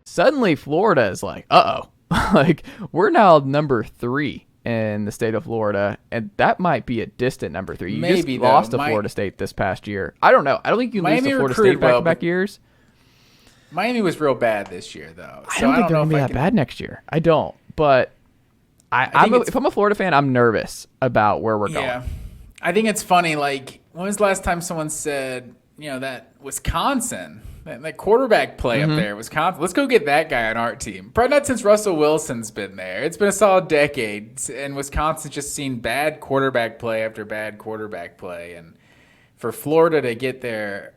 Suddenly Florida is like, like we're now number 3 in the state of Florida, and that might be a distant number 3. You Maybe, just lost to Florida State this past year. I don't know. I don't think you lose to Florida State back-to-back years. Miami was real bad this year, though. So I don't think they're going to be that bad next year. I don't. But if I'm a Florida fan, I'm nervous about where we're going. Yeah. I think it's funny. Like, when was the last time someone said, that Wisconsin, that quarterback play up there, Wisconsin, let's go get that guy on our team. Probably not since Russell Wilson's been there. It's been a solid decade, and Wisconsin's just seen bad quarterback play after bad quarterback play. And for Florida to get their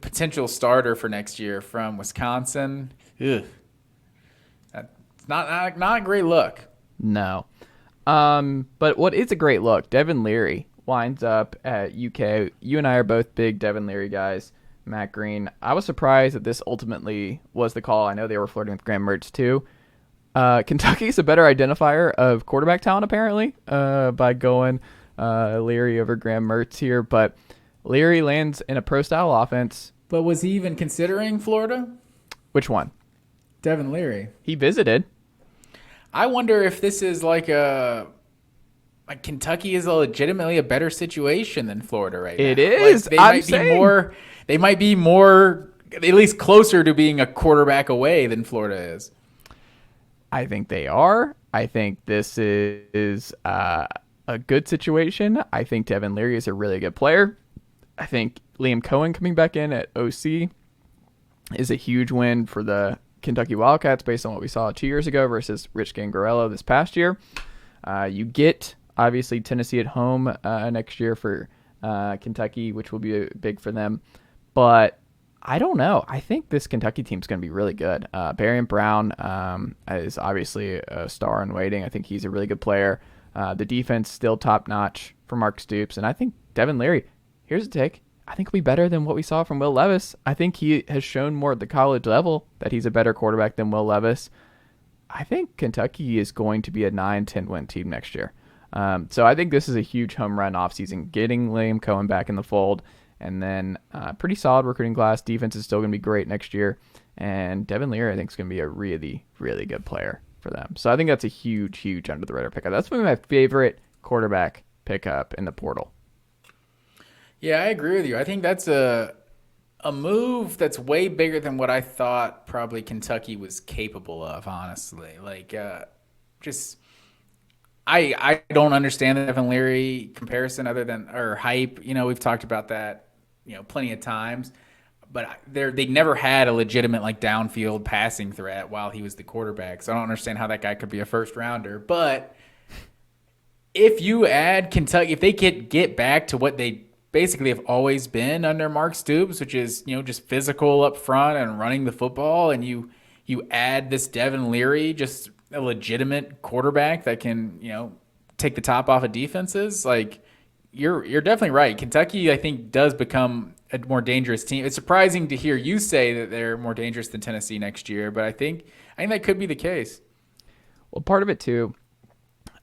potential starter for next year from Wisconsin, that's not a great look. No. But what is a great look, Devin Leary winds up at UK. You and I are both big Devin Leary guys. Matt Green. I was surprised that this ultimately was the call. I know they were flirting with Graham Mertz too. Kentucky's a better identifier of quarterback talent apparently by going Leary over Graham Mertz here, but Leary lands in a pro-style offense. But was he even considering Florida? Which one? Devin Leary. He visited. I wonder if this is like Kentucky is legitimately a better situation than Florida right now. It is. They might be more, at least closer to being a quarterback away than Florida is. I think they are. I think this is a good situation. I think Devin Leary is a really good player. I think Liam Coen coming back in at OC is a huge win for the Kentucky Wildcats based on what we saw 2 years ago versus Rich Gangarello this past year. You get, obviously, Tennessee at home next year for Kentucky, which will be big for them. But I don't know. I think this Kentucky team is going to be really good. Barry Brown is obviously a star in waiting. I think he's a really good player. The defense still top-notch for Mark Stoops. And I think Devin Leary, here's a take. I think he'll be better than what we saw from Will Levis. I think he has shown more at the college level that he's a better quarterback than Will Levis. I think Kentucky is going to be a 9-10 win team next year. So I think this is a huge home run offseason, getting Liam Coen back in the fold, and then pretty solid recruiting class. Defense is still going to be great next year. And Devin Leary, I think, is going to be a really, really good player for them. So I think that's a huge, huge under-the-radar pickup. That's one of my favorite quarterback pickup in the portal. Yeah, I agree with you. I think that's a move that's way bigger than what I thought probably Kentucky was capable of, honestly. I don't understand the Devin Leary comparison or hype. We've talked about that, plenty of times. But they never had a legitimate downfield passing threat while he was the quarterback. So I don't understand how that guy could be a first rounder. But if you add Kentucky, if they get back to what they basically have always been under Mark Stoops, which is, just physical up front and running the football, and you add this Devin Leary, just a legitimate quarterback that can, take the top off of defenses, you're definitely right. Kentucky, I think, does become a more dangerous team. It's surprising to hear you say that they're more dangerous than Tennessee next year, but I think that could be the case. Well, part of it too,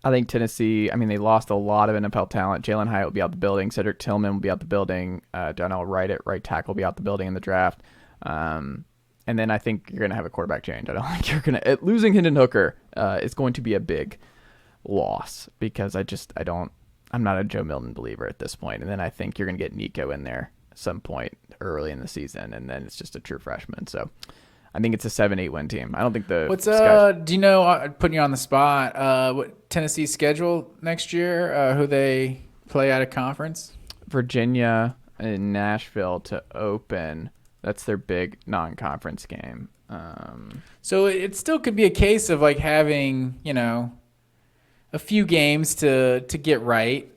I think Tennessee, they lost a lot of NFL talent. Jalen Hyatt will be out the building. Cedric Tillman will be out the building. Donnell Wright at right tackle will be out the building in the draft. And then I think you're going to have a quarterback change. I don't think you're going to... Losing Hendon Hooker is going to be a big loss because I'm not a Joe Milton believer at this point. And then I think you're going to get Nico in there at some point early in the season, and then it's just a true freshman. So I think it's a 7-8 win team. I don't think the... do you know, putting you on the spot, what Tennessee's schedule next year, who they play out of conference? Virginia and Nashville to open. That's their big non-conference game. So it still could be a case of having, a few games to get right.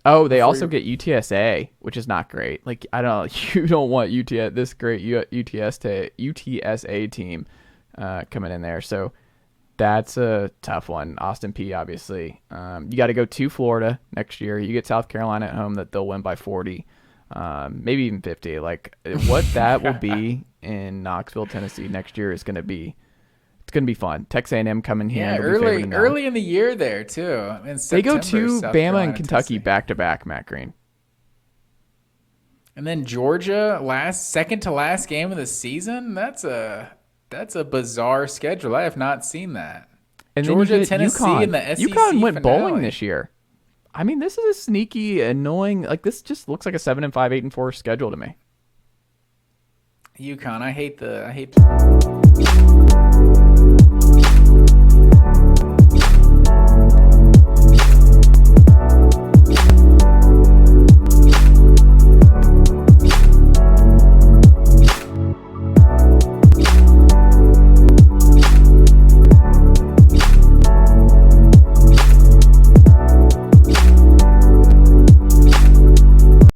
Oh, they also get UTSA, which is not great. You don't want this great UTSA team coming in there. So that's a tough one. Austin Peay, obviously. You got to go to Florida next year. You get South Carolina at home that they'll win by 40, maybe even 50. What that will be in Knoxville, Tennessee next year is going to be. It's going to be fun. Texas A&M coming here. Yeah, early in the year there, too. They go to Bama and Kentucky back-to-back, Matt Green. And then Georgia, second to last game of the season. That's a bizarre schedule. I have not seen that. And Georgia, then you get Tennessee, UConn. and the SEC UConn went finale. bowling this year. I mean, this is a sneaky, annoying. Like this just looks like a 7-5, 8-4 schedule to me. UConn. I hate the.